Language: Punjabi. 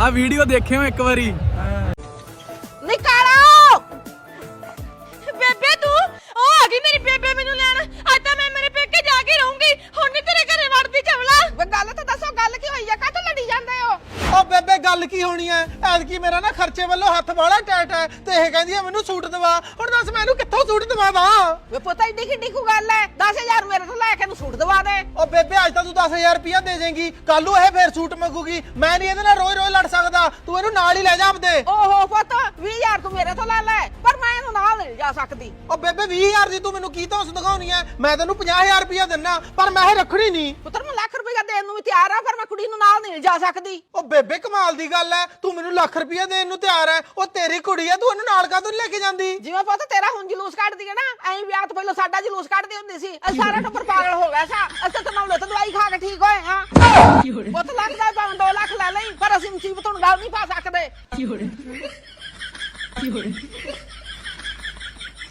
ਆ ਵੀਡੀਓ ਦੇਖਿਓ ਇੱਕ ਵਾਰੀ। ਨਿਕਾਲੋ ਬੇਬੇ ਤੂੰ ਉਹ ਆ ਗਈ ਮੇਰੀ ਬੇਬੇ ਮੈਨੂੰ ਲੈਣ। ਅੱਜ ਤਾਂ ਮੈਂ ਮੇਰੇ ਪੇਕੇ ਜਾ ਕੇ ਰਹੂੰਗੀ, ਹੁਣ ਨਹੀਂ ਤੇਰੇ ਘਰੇ ਵੜਦੀ ਚਵਲਾ। ਵੇ ਗੱਲ ਤਾਂ ਦੱਸੋ, ਗੱਲ ਕੀ ਹੋਈ ਆ? ਕਾਹਤੋਂ ਲੜੀ ਜਾਂਦੇ ਹੋ? ਓ ਬੇਬੇ ਗੱਲ ਕੀ ਹੋਣੀ ਐ? ਐਤਕੀ ਮੇਰਾ ਨਾ ਖਰਚੇ ਵੱਲੋਂ ਹੱਥ ਬਾਲਾ ਟਾਈਟ ਐ ਤੇ ਇਹ ਕਹਿੰਦੀ ਐ ਮੈਨੂੰ ਸੂਟ ਦਵਾ। ਹੁਣ ਦੱਸ ਮੈਨੂੰ ਕਿੱਥੋਂ ਸੂਟ ਦਵਾਵਾਂ? ਵੇ ਪੁੱਤ ਏਡੀ ਕਿੱਡੀ ਕੋ ਗੱਲ ਐ? 10,000 ਮੇਰੇ ਤੋਂ ਲੈ ਕੇ ਨੂੰ ਸੂਟ ਦਵਾ ਦੇ। ਓ ਬੇਬੇ ਅੱਜ ਤਾਂ ਤੂੰ 10,000 ਰੁਪਇਆ ਦੇ ਜਾਏਂਗੀ, ਕੱਲ ਨੂੰ ਇਹ ਫੇਰ ਸੂਟ ਮੰਗੂਗੀ। ਮੈਂ ਨਹੀਂ ਇਹਦੇ ਨਾਲ ਰੋਜ਼-ਰੋਜ਼ ਲੜ ਸਕਦਾ, ਤੂੰ ਇਹਨੂੰ ਨਾਲ ਹੀ ਲੈ ਜਾ ਆਪਦੇ। ਓਹੋ ਪੁੱਤ 20,000 ਤੂੰ ਮੇਰੇ ਤੋਂ ਲੈ ਲੈ, ਪਰ ਮੈਂ ਇਹਨੂੰ ਨਾਲ ਨਹੀਂ ਜਾ ਸਕਦੀ। ਓ ਬੇਬੇ 20,000 ਦੀ ਤੂੰ ਮੈਨੂੰ ਕੀ ਧੌਂਸ ਦਿਖਾਉਣੀ ਐ? ਮੈਂ ਤੈਨੂੰ 50,000 ਰੁਪਇਆ ਦਿੰਨਾ, ਪਰ ਮੈਂ ਇਹ ਰੱਖਣੀ ਨਹੀਂ। ਪੁੱਤਰ ਮੈਂ ਲੱਖ ਰੁਪਇਆ ਦੇਣ ਨੂੰ ਵੀ ਤਿਆਰ ਆ, ਪਰ ਮੈਂ ਕੁੜੀ ਨੂੰ ਨਾਲ ਨਹੀਂ ਜਾ ਸਕਦੀ। ਓ ਬੇਬੇ ਕਮਾਲ ਦੀ ਗੱਲ ਐ, ਤੂੰ ਮੈਨੂੰ ਲੱਖ ਰੁਪਇਆ ਦੇਣ ਨੂੰ ਤਿਆਰ ਐ। ਉਹ ਤੇਰੀ ਕੁੜੀ ਐ, ਤੂੰ ਇਹਨੂੰ ਨਾਲ ਕਾਹਤੋਂ ਨੀ ਲੈ ਕੇ ਜਾਂਦੀ? ਜਿਵੇਂ ਪੁੱਤ ਤੇਰਾ ਹੁਣ ਜਲੂਸ ਕੱਢਦੀ ਹੈ ਨਾ, ਐਂ ਵਿਆਹ ਤੋਂ ਪਹਿਲਾਂ ਸਾਡਾ ਜਲੂਸ ਕੱਢਦੀ ਹੁੰਦੀ ਸੀ। ਅਸੀਂ ਸਾਰਾ ਟੱਬਰ ਪਾਗਲ ਹੋ ਗਿਆ ਸਾ। ਅਸੀਂ ਤਾਂ ਨੌਲੇ ਤੋਂ ਦਵਾਈ ਖਾ ਕੇ ਠੀਕ ਹੋਏ ਹਾਂ। ਪੁੱਤ ਲੱਖ ਦਾ ਭਾਵੇਂ 2 ਲੱਖ ਲੈ ਲਈ, ਪਰ ਅਸੀਂ ਮੁਸੀਬਤ ਨੂੰ ਗੱਲ ਨਹੀਂ ਪਾ ਸਕਦੇ।